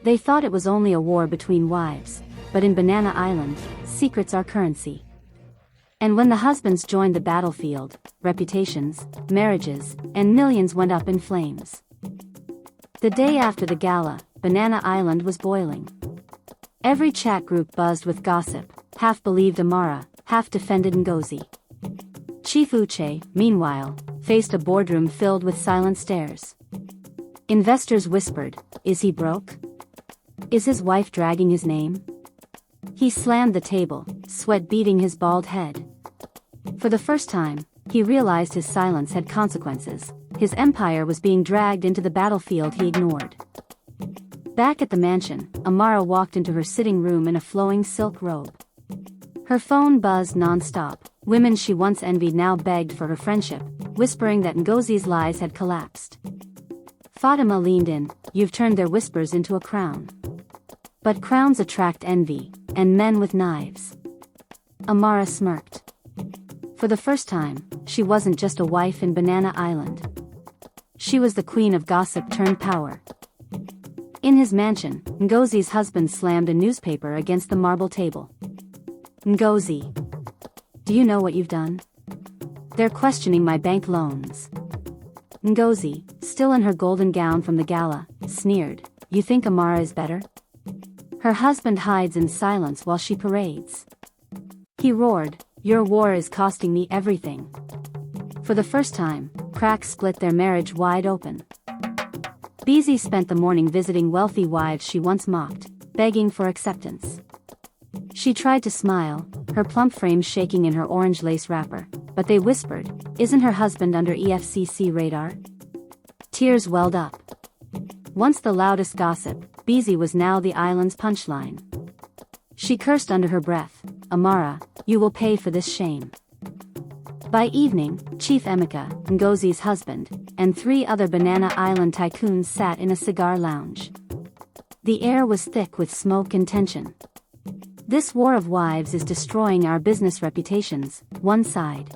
They thought it was only a war between wives, but in Banana Island, secrets are currency. And when the husbands joined the battlefield, reputations, marriages, and millions went up in flames. The day after the gala, Banana Island was boiling. Every chat group buzzed with gossip, half believed Amara, half defended Ngozi. Chief Uche, meanwhile, faced a boardroom filled with silent stares. Investors whispered, "Is he broke? Is his wife dragging his name?" He slammed the table, sweat beading his bald head. For the first time, he realized his silence had consequences. His empire was being dragged into the battlefield he ignored. Back at the mansion, Amara walked into her sitting room in a flowing silk robe. Her phone buzzed non-stop. Women she once envied now begged for her friendship, whispering that Ngozi's lies had collapsed. Fatima leaned in. "You've turned their whispers into a crown." But crowns attract envy, and men with knives. Amara smirked. For the first time, she wasn't just a wife in Banana Island. She was the queen of gossip turned power. In his mansion, Ngozi's husband slammed a newspaper against the marble table. "Ngozi, do you know what you've done? They're questioning my bank loans." Ngozi, still in her golden gown from the gala, sneered, "You think Amara is better?" Her husband hides in silence while she parades. He roared, "Your war is costing me everything." For the first time, cracks split their marriage wide open. Beezy spent the morning visiting wealthy wives she once mocked, begging for acceptance. She tried to smile, her plump frame shaking in her orange lace wrapper, but they whispered, "Isn't her husband under EFCC radar?" Tears welled up. Once the loudest gossip, Beezy was now the island's punchline. She cursed under her breath, "Amara, you will pay for this shame." By evening, Chief Emeka, Ngozi's husband, and 3 other Banana Island tycoons sat in a cigar lounge. The air was thick with smoke and tension. "This war of wives is destroying our business reputations," one sighed.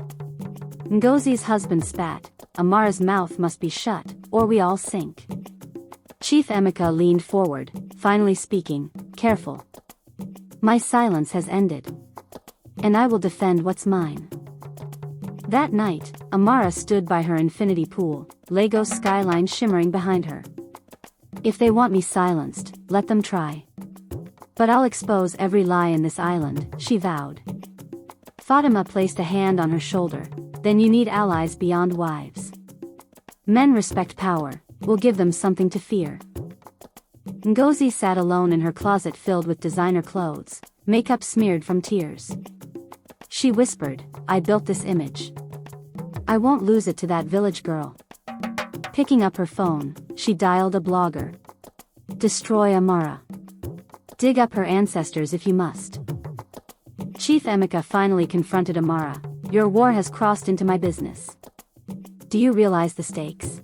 Ngozi's husband spat, "Amara's mouth must be shut, or we all sink." Chief Emeka leaned forward, finally speaking, "Careful. My silence has ended. And I will defend what's mine." That night, Amara stood by her infinity pool, Lagos skyline shimmering behind her. "If they want me silenced, let them try. But I'll expose every lie in this island," she vowed. Fatima placed a hand on her shoulder, "Then you need allies beyond wives. Men respect power, we'll give them something to fear." Ngozi sat alone in her closet filled with designer clothes, makeup smeared from tears. She whispered, "I built this image. I won't lose it to that village girl." Picking up her phone, she dialed a blogger. "Destroy Amara. Dig up her ancestors if you must." Chief Emeka finally confronted Amara, "Your war has crossed into my business. Do you realize the stakes?"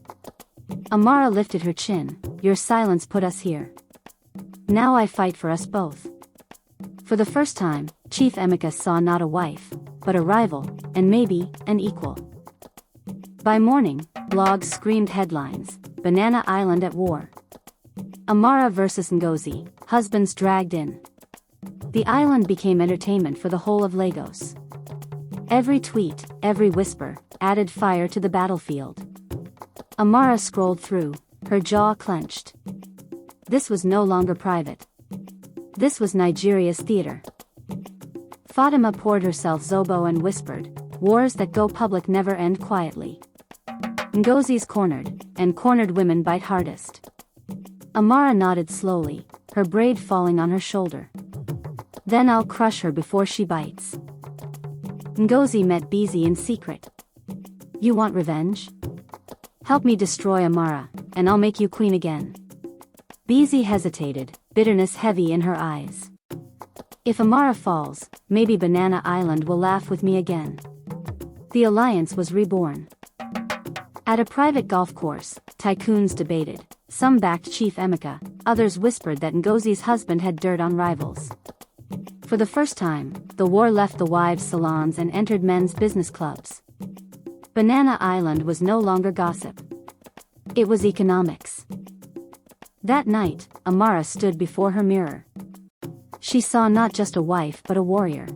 Amara lifted her chin, "Your silence put us here. Now I fight for us both." For the first time, Chief Emeka saw not a wife, but a rival, and maybe, an equal. By morning, blogs screamed headlines, "Banana Island at war. Amara versus Ngozi, husbands dragged in." The island became entertainment for the whole of Lagos. Every tweet, every whisper, added fire to the battlefield. Amara scrolled through, her jaw clenched. This was no longer private. This was Nigeria's theater. Fatima poured herself zobo and whispered, "Wars that go public never end quietly." Ngozi's cornered, and cornered women bite hardest. Amara nodded slowly, her braid falling on her shoulder. "Then I'll crush her before she bites." Ngozi met Beezy in secret. "You want revenge? Help me destroy Amara, and I'll make you queen again." Beezy hesitated, bitterness heavy in her eyes. "If Amara falls, maybe Banana Island will laugh with me again." The alliance was reborn. At a private golf course, tycoons debated. Some backed Chief Emeka, others whispered that Ngozi's husband had dirt on rivals. For the first time, the war left the wives' salons and entered men's business clubs. Banana Island was no longer gossip. It was economics. That night, Amara stood before her mirror. She saw not just a wife but a warrior.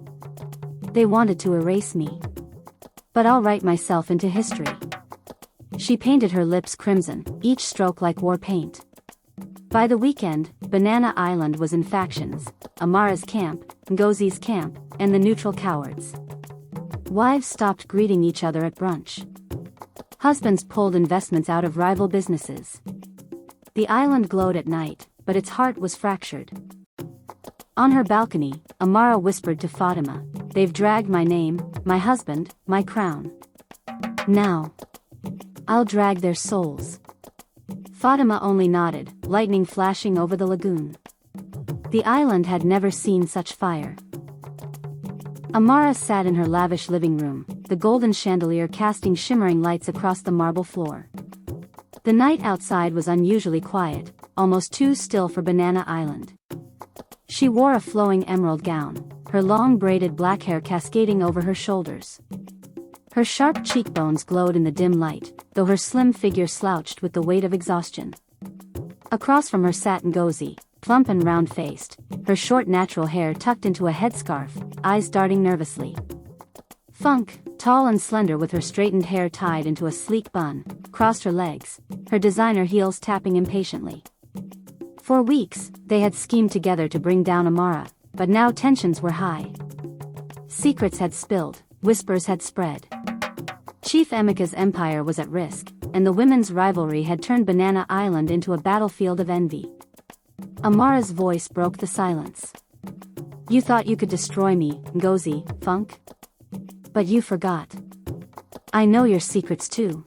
They wanted to erase me. But I'll write myself into history. She painted her lips crimson, each stroke like war paint. By the weekend, Banana Island was in factions: Amara's camp, Ngozi's camp, and the neutral cowards. Wives stopped greeting each other at brunch. Husbands pulled investments out of rival businesses. The island glowed at night, but its heart was fractured. On her balcony, Amara whispered to Fatima, "They've dragged my name, my husband, my crown. Now, I'll drag their souls." Fatima only nodded, lightning flashing over the lagoon. The island had never seen such fire. Amara sat in her lavish living room, the golden chandelier casting shimmering lights across the marble floor. The night outside was unusually quiet, almost too still for Banana Island. She wore a flowing emerald gown, her long braided black hair cascading over her shoulders. Her sharp cheekbones glowed in the dim light, though her slim figure slouched with the weight of exhaustion. Across from her sat Ngozi, plump and round-faced, her short natural hair tucked into a headscarf, eyes darting nervously. Funk, tall and slender with her straightened hair tied into a sleek bun, crossed her legs, her designer heels tapping impatiently. For weeks, they had schemed together to bring down Amara, but now tensions were high. Secrets had spilled, whispers had spread. Chief Emeka's empire was at risk, and the women's rivalry had turned Banana Island into a battlefield of envy. Amara's voice broke the silence. "You thought you could destroy me, Ngozi, Funk? But you forgot. I know your secrets too."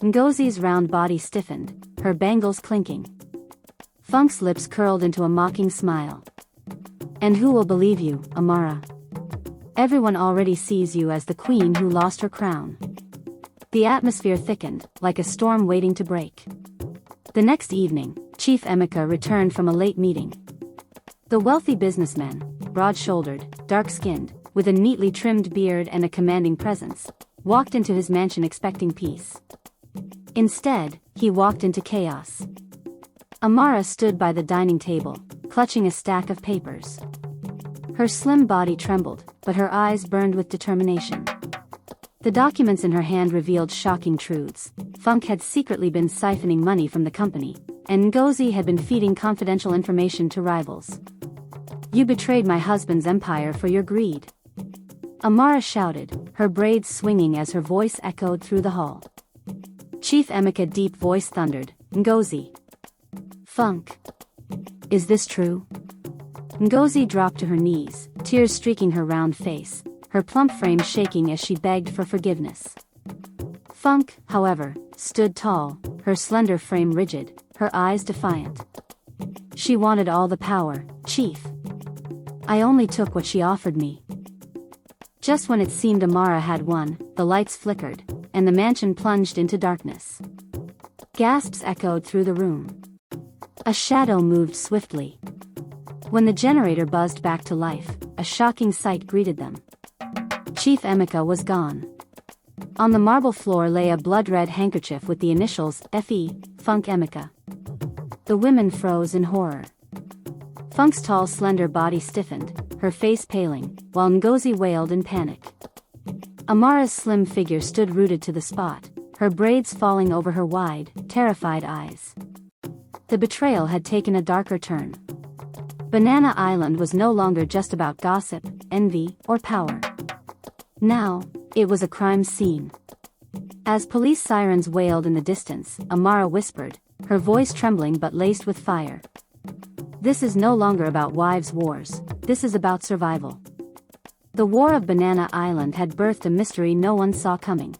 Ngozi's round body stiffened, her bangles clinking. Funk's lips curled into a mocking smile. "And who will believe you, Amara? Everyone already sees you as the queen who lost her crown." The atmosphere thickened, like a storm waiting to break. The next evening, Chief Emeka returned from a late meeting. The wealthy businessman, broad-shouldered, dark-skinned, with a neatly trimmed beard and a commanding presence, walked into his mansion expecting peace. Instead, he walked into chaos. Amara stood by the dining table, clutching a stack of papers. Her slim body trembled, but her eyes burned with determination. The documents in her hand revealed shocking truths. Funk had secretly been siphoning money from the company, and Ngozi had been feeding confidential information to rivals. "You betrayed my husband's empire for your greed." Amara shouted, her braids swinging as her voice echoed through the hall. Chief Emeka's deep voice thundered, "Ngozi. Funk. Is this true?" Ngozi dropped to her knees, tears streaking her round face, her plump frame shaking as she begged for forgiveness. Funk, however, stood tall, her slender frame rigid, her eyes defiant. "She wanted all the power, Chief. I only took what she offered me." Just when it seemed Amara had won, the lights flickered, and the mansion plunged into darkness. Gasps echoed through the room. A shadow moved swiftly. When the generator buzzed back to life, a shocking sight greeted them. Chief Emeka was gone. On the marble floor lay a blood-red handkerchief with the initials F.E., Funk Emeka. The women froze in horror. Funk's tall, slender body stiffened, her face paling, while Ngozi wailed in panic. Amara's slim figure stood rooted to the spot, her braids falling over her wide, terrified eyes. The betrayal had taken a darker turn. Banana Island was no longer just about gossip, envy, or power. Now, it was a crime scene. As police sirens wailed in the distance, Amara whispered, her voice trembling but laced with fire. "This is no longer about wives' wars, this is about survival." The War of Banana Island had birthed a mystery no one saw coming.